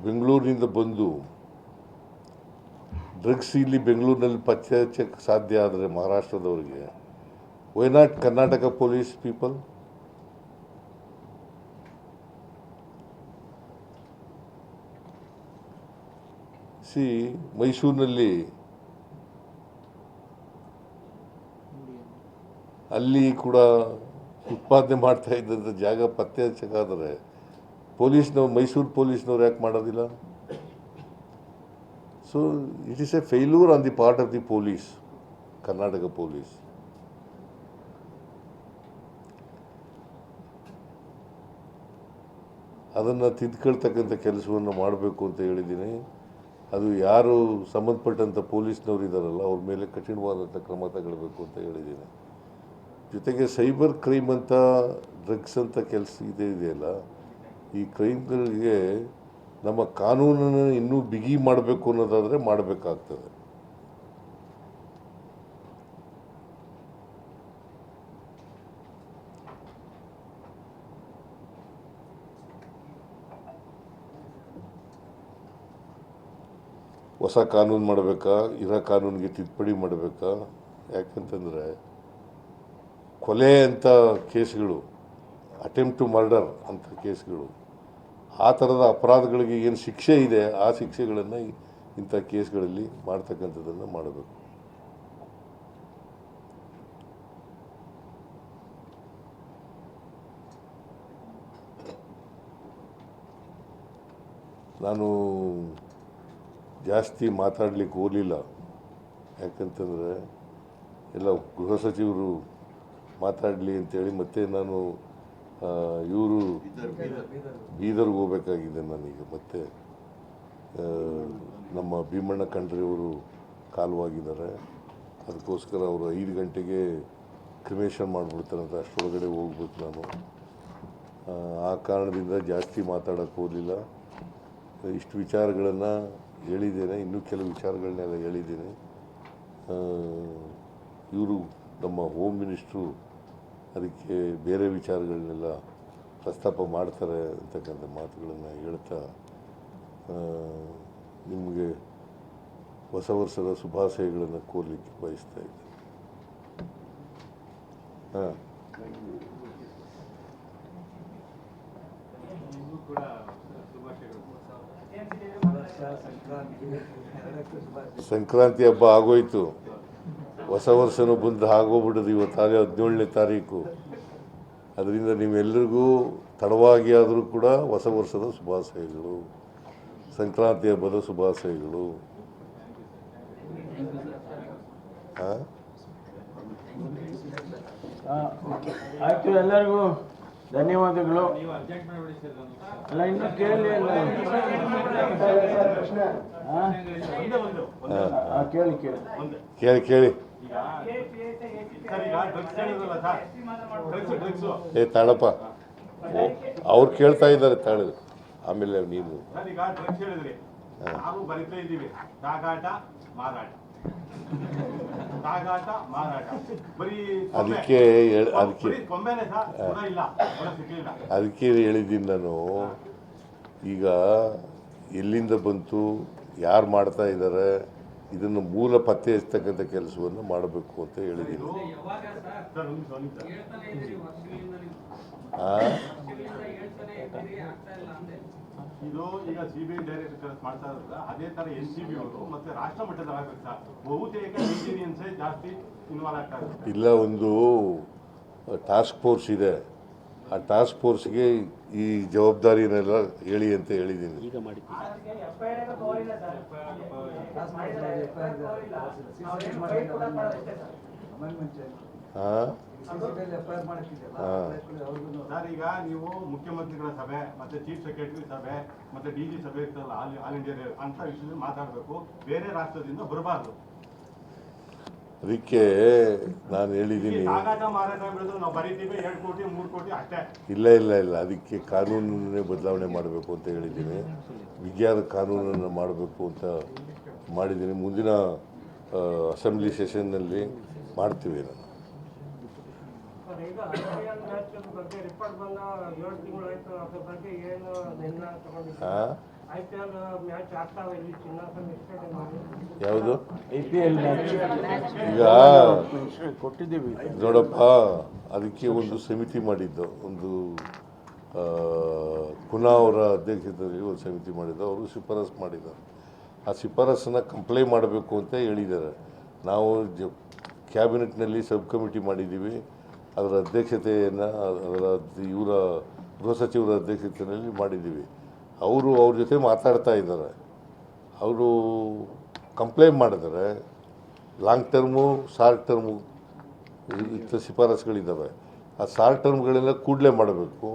ಬೆಂಗಳೂರಿನಿಂದ ಬಂದು ಡ್ರಗ್ಸ್ ಇಲ್ಲಿ ಬೆಂಗಳೂರಿನಲ್ಲಿ ಪತ್ತೆ ಹಚ್ಚಕ್ಕೆ ಸಾಧ್ಯ ಆದರೆ ಮಹಾರಾಷ್ಟ್ರದವರಿಗೆ, why not Karnataka police people? See, ಮೈಸೂರಿನಲ್ಲಿ ಅಲ್ಲಿ ಕೂಡ ಉತ್ಪಾದನೆ ಮಾಡ್ತಾ ಇದ್ದಂಥ ಜಾಗ ಪತ್ತೆ ಹಚ್ಚಕ್ಕಾದರೆ ಪೊಲೀಸ್ನವ್ರು, ಮೈಸೂರು ಪೊಲೀಸ್ನವ್ರು ಯಾಕೆ ಮಾಡೋದಿಲ್ಲ? So it is A failure on the part of the police, Karnataka police. ಅದನ್ನು ತಿದ್ಕೊಳ್ತಕ್ಕಂಥ ಕೆಲಸವನ್ನು ಮಾಡಬೇಕು ಅಂತ ಹೇಳಿದ್ದೀನಿ. ಅದು ಯಾರು ಸಂಬಂಧಪಟ್ಟಂಥ ಪೊಲೀಸ್ನವ್ರು ಇದ್ದಾರಲ್ಲ ಅವ್ರ ಮೇಲೆ ಕಠಿಣವಾದಂಥ ಕ್ರಮ ತಗೊಳ್ಬೇಕು ಅಂತ ಹೇಳಿದ್ದೀನಿ. ಜೊತೆಗೆ ಸೈಬರ್ ಕ್ರೈಮ್ ಅಂತ ಡ್ರಗ್ಸ್ ಅಂತ ಕೆಲಸ ಇದೆಯಲ್ಲ, ಈ ಕ್ರೈಮ್ಗಳಿಗೆ ನಮ್ಮ ಕಾನೂನನ್ನು ಇನ್ನೂ ಬಿಗಿ ಮಾಡಬೇಕು ಅನ್ನೋದಾದರೆ ಮಾಡಬೇಕಾಗ್ತದೆ. ಹೊಸ ಕಾನೂನು ಮಾಡಬೇಕಾ, ಇರೋ ಕಾನೂನಿಗೆ ತಿದ್ದುಪಡಿ ಮಾಡಬೇಕಾ? ಯಾಕಂತಂದರೆ ಕೊಲೆ ಅಂತ ಕೇಸ್ಗಳು, ಅಟೆಂಪ್ಟ್ ಟು ಮರ್ಡರ್ ಅಂತ ಕೇಸ್ಗಳು, ಆ ಥರದ ಅಪರಾಧಗಳಿಗೆ ಏನು ಶಿಕ್ಷೆ ಇದೆ ಆ ಶಿಕ್ಷೆಗಳನ್ನು ಇಂಥ ಕೇಸ್ಗಳಲ್ಲಿ ಮಾಡ್ತಕ್ಕಂಥದ್ದನ್ನು ಮಾಡಬೇಕು. ನಾನು ಜಾಸ್ತಿ ಮಾತಾಡಲಿಕ್ಕೆ ಹೋಗಲಿಲ್ಲ. ಯಾಕಂತಂದರೆ ಎಲ್ಲ ಗೃಹ ಸಚಿವರು ಮಾತಾಡಲಿ ಅಂತೇಳಿ ಮತ್ತೆ ನಾನು ಇವರು ಬೀದರ್ಗೆ ಹೋಗಬೇಕಾಗಿದೆ ನನಗೆ. ಮತ್ತೆ ನಮ್ಮ ಭೀಮಣ್ಣ ಖಂಡ್ರೆಯವರು ಕಾಲವಾಗಿದ್ದಾರೆ, ಅದಕ್ಕೋಸ್ಕರ ಅವರು 5 ಗಂಟೆಗೆ ಕ್ರಿಮೇಷನ್ ಮಾಡಿಬಿಡ್ತಾರಂತ, ಅಷ್ಟರೊಳಗಡೆ ಹೋಗ್ಬೇಕು ನಾನು. ಆ ಕಾರಣದಿಂದ ಜಾಸ್ತಿ ಮಾತಾಡೋಕ್ಕೆ ಹೋಗಲಿಲ್ಲ. ಇಷ್ಟು ವಿಚಾರಗಳನ್ನು ಹೇಳಿದ್ದೇನೆ, ಇನ್ನೂ ಕೆಲವು ವಿಚಾರಗಳನ್ನೆಲ್ಲ ಹೇಳಿದ್ದೇನೆ. ಇವರು ನಮ್ಮ ಹೋಮ್ ಮಿನಿಸ್ಟ್ರು ಅದಕ್ಕೆ ಬೇರೆ ವಿಚಾರಗಳನ್ನೆಲ್ಲ ಪ್ರಸ್ತಾಪ ಮಾಡ್ತಾರೆ ಅಂತಕ್ಕಂಥ ಮಾತುಗಳನ್ನು ಹೇಳ್ತಾ ನಿಮಗೆ ಹೊಸ ವರ್ಷದ ಶುಭಾಶಯಗಳನ್ನು ಕೋರಲಿಕ್ಕೆ ಬಯಸ್ತಾ ಇದ್ದೆ. ಸಂಕ್ರಾಂತಿ ಹಬ್ಬ ಆಗೋಯ್ತು, ಹೊಸ ವರ್ಷನೂ ಬಂದು ಆಗೋಗ್ಬಿಡೋದು. ಇವತ್ತಾಗಲೇ 17ನೇ ತಾರೀಕು. ಅದರಿಂದ ನೀವೆಲ್ಲರಿಗೂ ತಡವಾಗಿ ಆದರೂ ಕೂಡ ಹೊಸ ವರ್ಷದ ಶುಭಾಶಯಗಳು, ಸಂಕ್ರಾಂತಿ ಹಬ್ಬದ ಶುಭಾಶಯಗಳು. ಆಯಿತು, ಎಲ್ಲರಿಗೂ ಧನ್ಯವಾದಗಳು. ಅಲ್ಲ, ಇನ್ನೂ ಕೇಳಿ ಕೇಳಿ ಕೇಳಿ ತಾಳಪ್ಪ, ಅವ್ರು ಕೇಳ್ತಾ ಇದ್ದಾರೆ ತಾಳು. ಆಮೇಲೆ ನೀವು ಬರಿತಾ ಇದ್ದೀವಿ ಸಾಗಾಟ ಮಾರಾಟ, ಸಾಗಾಟ ಮಾರಾಟ, ಅದಕ್ಕೆ ಹೇಳಿದ್ದೀನಿ ನಾನು. ಈಗ ಎಲ್ಲಿಂದ ಬಂತು, ಯಾರು ಮಾಡ್ತಾ ಇದ್ದಾರೆ, ಇದನ್ನು ಮೂಲ ಪತ್ತೆ ಹಚ್ಚತಕ್ಕಂಥ ಕೆಲಸವನ್ನು ಮಾಡಬೇಕು ಅಂತ ಹೇಳಿದ್ದೀನಿ. ಇದು ಈಗ ಸಿಬಿಐ ಡೈರೆಕ್ಟರ್ ಕೆಲಸ ಮಾಡ್ತಾ ಇರೋದು ಅದೇ ತರ NCB ಅವರು ಮತ್ತೆ ರಾಷ್ಟ್ರ ಮಟ್ಟದ ಆಗಬೇಕು ಸರ್. ಬಹುತೇಕ ಇಂಜಿನಿಯರ್ಸೇ ಜಾಸ್ತಿ ಇನ್ವಾಲ್ವ್ ಆಗ್ತಾರೆ. ಇಲ್ಲ, ಒಂದು ಟಾಸ್ಕ್ ಫೋರ್ಸ್ ಇದೆ, ಆ ಟಾಸ್ಕ್ ಫೋರ್ಸ್ಗೆ ಈ ಜವಾಬ್ದಾರಿನೆಲ್ಲ ಹೇಳಿ ಅಂತ ಹೇಳಿದ್ದೀನಿ. ಈಗ ಮಾಡಿ ಸರ್, ಈಗ ನೀವು ಮುಖ್ಯಮಂತ್ರಿಗಳ ಸಭೆ ಮತ್ತೆ ಚೀಫ್ ಸೆಕ್ರೆಟರಿ ಸಭೆ ಮತ್ತೆ DG ಸಭೆ ಇರ್ತಲ್ಲ, ಆಲ್ ಇಂಡಿಯಾ ಅಂತ ವಿಷಯದಲ್ಲಿ ಮಾತಾಡಬೇಕು, ಬೇರೆ ರಾಷ್ಟ್ರದಿಂದ ಬರಬಾರ್ದು. ಅದಕ್ಕೆ ನಾನು ಹೇಳಿದ್ದೀನಿ. ಇಲ್ಲ ಇಲ್ಲ ಇಲ್ಲ, ಅದಕ್ಕೆ ಕಾನೂನನ್ನೇ ಬದಲಾವಣೆ ಮಾಡಬೇಕು ಅಂತ ಹೇಳಿದ್ದೀನಿ. ವಿಜ್ಞಾನ ಕಾನೂನನ್ನು ಮಾಡಬೇಕು ಅಂತ ಮಾಡಿದ್ದೀನಿ. ಮುಂದಿನ ಅಸೆಂಬ್ಲಿ ಸೆಷನ್ನಲ್ಲಿ ಮಾಡ್ತೀವಿ. ನಾನು ಬಗ್ಗೆ ರಿಪೋರ್ಟ್ ಬಂದ 7 ತಿಂಗಳು ಆಯ್ತು, ಅದ್ರ ಬಗ್ಗೆ ಏನು ನಿರ್ಣಯ ತಗೊಂಡಿದ್ದೀರಾ? IPL ಮ್ಯಾಚ್ ಆಗ್ತಾವೆ ಇಲ್ಲಿ ಚಿನ್ನಸ್ವಾಮಿ ಎಕ್ಸ್ಪೆಕ್ಟ್ ಮಾಡಿ ಯಾವುದು IPL ಮ್ಯಾಚ್ ಈಗ ಕೊಟ್ಟಿದ್ದೀವಿ. ನೋಡಪ್ಪ, ಅದಕ್ಕೆ ಒಂದು ಸಮಿತಿ ಮಾಡಿದ್ದು, ಒಂದು ಕುನಾ ಅವರ ಅಧ್ಯಕ್ಷತೆಯಲ್ಲಿ ಒಂದು ಸಮಿತಿ ಮಾಡಿದ್ದು. ಅವರು ಶಿಫಾರಸು ಮಾಡಿದ್ದಾರೆ. ಆ ಶಿಫಾರಸನ್ನು ಕಂಪ್ಲೈ ಮಾಡಬೇಕು ಅಂತ ಹೇಳಿದ್ದಾರೆ. ನಾವು ಕ್ಯಾಬಿನೆಟ್ನಲ್ಲಿ ಸಬ್ ಕಮಿಟಿ ಮಾಡಿದ್ದೀವಿ. ಅದರ ಅಧ್ಯಕ್ಷತೆಯನ್ನು ಇವರ ಗೃಹ ಸಚಿವರ ಅಧ್ಯಕ್ಷತೆಯಲ್ಲಿ ಮಾಡಿದ್ದೀವಿ. ಅವರು ಅವ್ರ ಜೊತೆ ಮಾತಾಡ್ತಾ ಇದ್ದಾರೆ. ಅವರು ಕಂಪ್ಲೇಂಟ್ ಮಾಡಿದರೆ ಲಾಂಗ್ ಟರ್ಮು, ಶಾರ್ಟ್ ಟರ್ಮು ಇಂಥ ಶಿಫಾರಸುಗಳಿದ್ದಾವೆ. ಆ ಶಾರ್ಟ್ ಟರ್ಮ್ಗಳೆಲ್ಲ ಕೂಡಲೇ ಮಾಡಬೇಕು,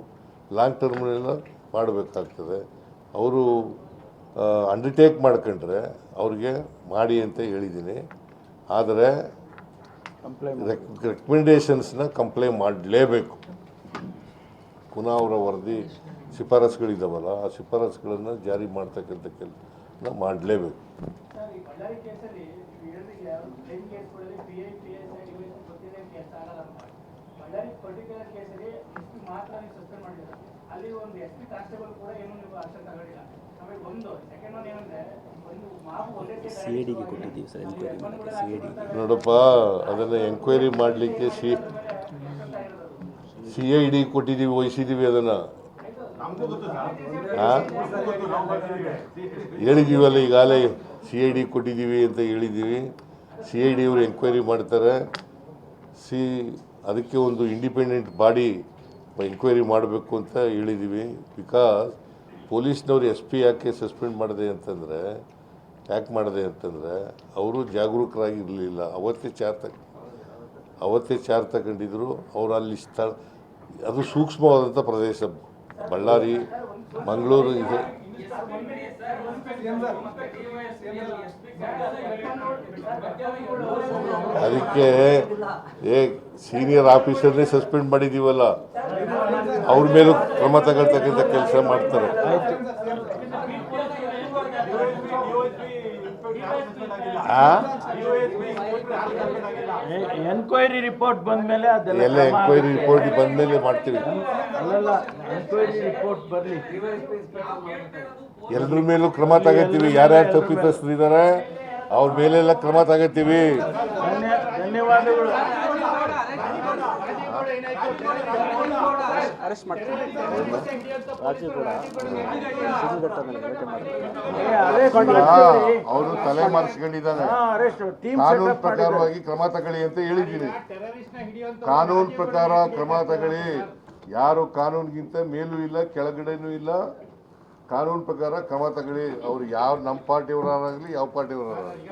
ಲಾಂಗ್ ಟರ್ಮ್ನೆಲ್ಲ ಮಾಡಬೇಕಾಗ್ತದೆ. ಅವರು ಅಂಡರ್ಟೇಕ್ ಮಾಡ್ಕೊಂಡ್ರೆ ಅವ್ರಿಗೆ ಮಾಡಿ ಅಂತ ಹೇಳಿದ್ದೀನಿ. ಆದರೆ ರೆಕಮೆಂಡೇಷನ್ಸ್ನ ಕಂಪ್ಲೇಂಟ್ ಮಾಡಲೇಬೇಕು. ಕುನಾ ಅವರ ವರದಿ ಶಿಫಾರಸುಗಳಿದ್ದಾವಲ್ಲ, ಆ ಶಿಫಾರಸುಗಳನ್ನು ಜಾರಿ ಮಾಡ್ತಕ್ಕಂಥ ಕೆಲಸ ಮಾಡಲೇಬೇಕು. ಸರ್, ಈ ಬಳ್ಳಾರಿ ಕೇಸಲ್ಲಿ ಕ್ಲೈಮ್ ಕೇಸ್ಗಳಲ್ಲಿ ಗೊತ್ತಿದೆ ಕೆಲಸ ಆಗಲ್ಲ ಅಂತ. ಬಳ್ಳಾರಿ ಪರ್ಟಿಕ್ಯುಲರ್ ಕೇಸಲ್ಲಿ SP ಮಾತ್ರ ಸಸ್ಪೆಂಡ್ ಮಾಡಿದ್ದಾರೆ. ಅಲ್ಲಿ ಒಂದು SP ಕಾನ್ಸ್ಟೇಬಲ್ ಕೂಡ ಏನು ನೀವು ಆಕ್ಷನ್ ತಗೊಂಡಿಲ್ಲ. ಆಮೇಲೆ ಒಂದು ಸೆಕೆಂಡ್ ಒನ್ ಏನಂದ್ರೆ ಒಂದು ಮಾವು ಒಂದೇ CIDಗೆ ಕೊಟ್ಟಿದ್ದೀವಿ ಸರ್, ಎನ್ಕ್ವೈರಿ ಮಾಡೋಕ್ಕೆ CID. ನೋಡಪ್ಪ, ಅದನ್ನು ಎಂಕ್ವೈರಿ ಮಾಡಲಿಕ್ಕೆ CID ಕೊಟ್ಟಿದ್ದೀವಿ, ವಹಿಸಿದ್ದೀವಿ. ಅದನ್ನು ನಮಗೂ ಗೊತ್ತು ಸರ್, ಹಾಂ ನಾವು ಬರ್ತಿದ್ದೀವಿ. ಹೇಳಿದ್ದೀವಲ್ಲ, ಈಗಾಗಲೇ CID ಕೊಟ್ಟಿದ್ದೀವಿ ಅಂತ ಹೇಳಿದ್ದೀವಿ. CID ಅವರು ಎಂಕ್ವೈರಿ ಮಾಡ್ತಾರೆ. ಅದಕ್ಕೆ ಒಂದು ಇಂಡಿಪೆಂಡೆಂಟ್ ಬಾಡಿ ಎಂಕ್ವೈರಿ ಮಾಡಬೇಕು ಅಂತ ಹೇಳಿದ್ದೀವಿ. ಬಿಕಾಸ್ ಪೊಲೀಸ್ನವ್ರು SP ಯಾಕೆ ಸಸ್ಪೆಂಡ್ ಮಾಡಿದೆ ಅಂತಂದರೆ, ಅವರು ಜಾಗರೂಕರಾಗಿ ಇರಲಿಲ್ಲ. ಅವತ್ತೇ ಚಾರ್ಜ್ ತಗೊಂಡಿದ್ರು. ಅವರು ಅಲ್ಲಿ ಅದು ಸೂಕ್ಷ್ಮವಾದಂಥ ಪ್ರದೇಶ, ಬಳ್ಳಾರಿ, ಮಂಗಳೂರು ಇದೆ. ಅದಕ್ಕೆ ಸೀನಿಯರ್ ಆಫೀಸರ್ನೇ ಸಸ್ಪೆಂಡ್ ಮಾಡಿದ್ದೀವಲ್ಲ, ಅವ್ರ ಮೇಲೂ ಕ್ರಮ ತಗೊಳ್ತಕ್ಕಂಥ ಕೆಲಸ ಮಾಡ್ತಾರೆ. ಎನ್ಕ್ವೈರಿ ರಿಪೋರ್ಟ್ ಬಂದ್ಮೇಲೆ ಅದೆಲ್ಲ ಎಲ್ಲ ಎಂಕ್ವೈರಿ ರಿಪೋರ್ಟ್ ಬಂದಮೇಲೆ ಮಾಡ್ತೀವಿ. ಅಲ್ಲಲ್ಲ, ಎನ್ಕ್ವೈರಿ ರಿಪೋರ್ಟ್ ಬರಲಿ. ಎಲ್ಲರ ಮೇಲೂ ಕ್ರಮ ತಗೋತೀವಿ. ಯಾರ್ಯಾರು ತಪ್ಪಿತಸ್ಥರಿದ್ದಾರೆ ಅವ್ರ ಮೇಲೆಲ್ಲ ಕ್ರಮ ತಗೋತೀವಿ. ಧನ್ಯವಾದಗಳು. ಅರೆಸ್ಟ್ ಮಾಡ್ತಾರೆ. ರಾಜು ಕೂಡ ಸಿದ್ಧಘಟ್ಟ ಮೇಲೆ ಭೇಟಿ ಮಾಡ್ತಾರೆ. ಅವರು ತಲೆ ಮಾರಿಸ್ಕೊಂಡಿದ್ದಾರೆ. ಕಾನೂನು ಪ್ರಕಾರವಾಗಿ ಕ್ರಮ ತಗೊಳ್ಳಿ ಅಂತ ಹೇಳಿದ್ದೀನಿ. ಕಾನೂನು ಪ್ರಕಾರ ಕ್ರಮ ತಗೊಳ್ಳಿ. ಯಾರು ಕಾನೂನಿಗಿಂತ ಮೇಲೂ ಇಲ್ಲ, ಕೆಳಗಡೆನೂ ಇಲ್ಲ. ಕಾನೂನು ಪ್ರಕಾರ ಕ್ರಮ ತಗೊಳ್ಳಿ. ಅವ್ರು ಯಾವ ನಮ್ಮ ಪಾರ್ಟಿಯವರಾಗಲಿ ಯಾವ ಪಾರ್ಟಿಯವರಾಗಲಿ.